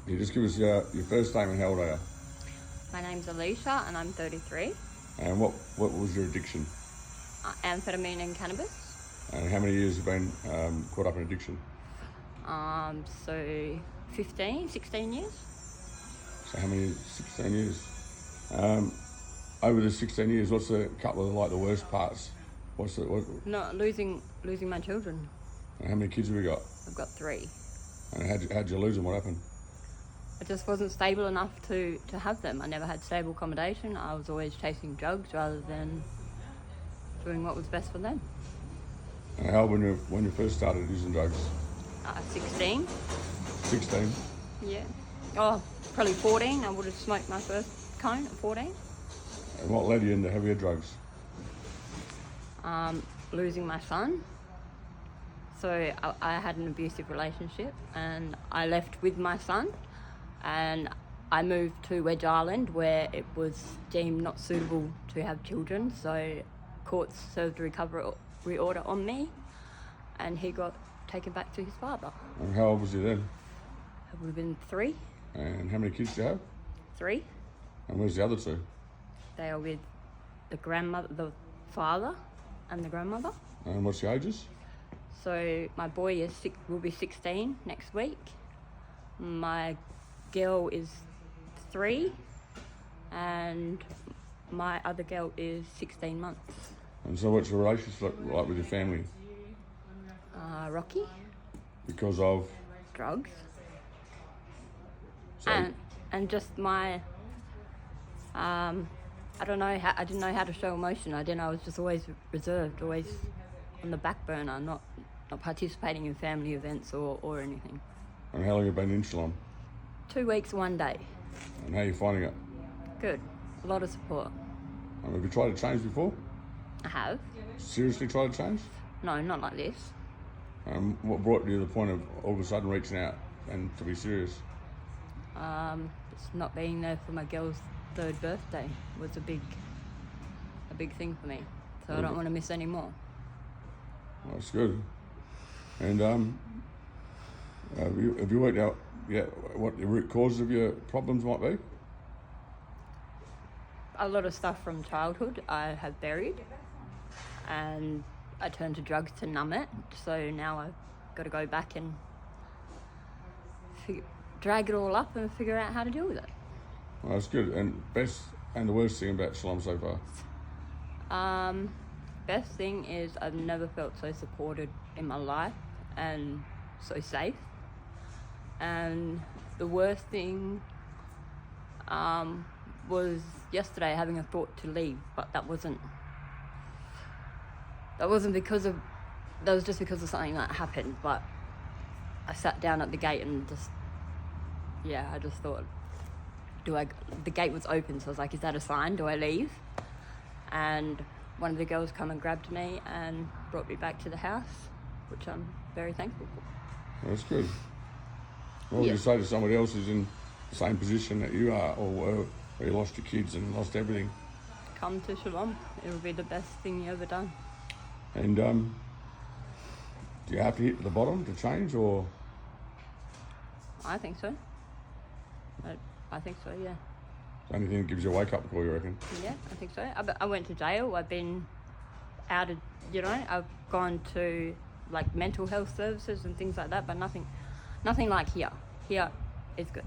You just give us your first name and how old are you? My name's Alyshia'S and I'm 33. And what was your addiction? Amphetamine and cannabis. And how many years have you been caught up in addiction? So 16 years. So how many? 16 years. Over the 16 years, what's a couple of the worst parts? No, losing my children. And how many kids have you got? I've got 3. And how'd you lose them? What happened? I just wasn't stable enough to have them. I never had stable accommodation. I was always chasing drugs rather than doing what was best for them. And how old when you first started using drugs? 16. 16. Yeah. Oh, probably 14. I would have smoked my first cone at 14. And what led you into heavier drugs? Losing my son. So I had an abusive relationship and I left with my son and I moved to Wedge Island where it was deemed not suitable to have children. So courts served a recovery order on me and he got taken back to his father. And how old was he then? I would have been 3. And how many kids do you have? 3. And where's the other 2? They are with the father and the grandmother. And what's the ages? So my boy will be 16 next week. My girl is 3 and my other girl is 16 months. And so what's your relationship like with your family? Rocky. Because of? Drugs. So And just my, I didn't know how to show emotion. I was just always reserved, always on the back burner, not participating in family events or anything. And how long have you been in Shalom? 2 weeks, 1 day. And how are you finding it? Good. A lot of support. And have you tried to change before? I have. Seriously tried to change? No, not like this. What brought you to the point of all of a sudden reaching out and to be serious? Just not being there for my girl's 3rd birthday was a big thing for me. So I don't want to miss any more. Well, that's good. And have you worked out what the root causes of your problems might be? A lot of stuff from childhood I have buried and I turned to drugs to numb it. So now I've got to go back and drag it all up and figure out how to deal with it. Well, that's good. And best and the worst thing about Shalom so far? Best thing is I've never felt so supported in my life and so safe. And the worst thing was yesterday having a thought to leave, but that was just because of something that happened. But I sat down at the gate and I just thought, the gate was open, so I was like, is that a sign? Do I leave? And one of the girls come and grabbed me and brought me back to the house, which I'm very thankful for. That's good. What would you say to somebody else who's in the same position that you are, or where you lost your kids and lost everything? Come to Shalom. It will be the best thing you ever done. And do you have to hit the bottom to change, or? I think so. I think so, yeah. It's the only thing that gives you a wake-up call, you reckon? Yeah, I think so. I went to jail. I've been outed, I've gone to like mental health services and things like that, but nothing like here. Here is good.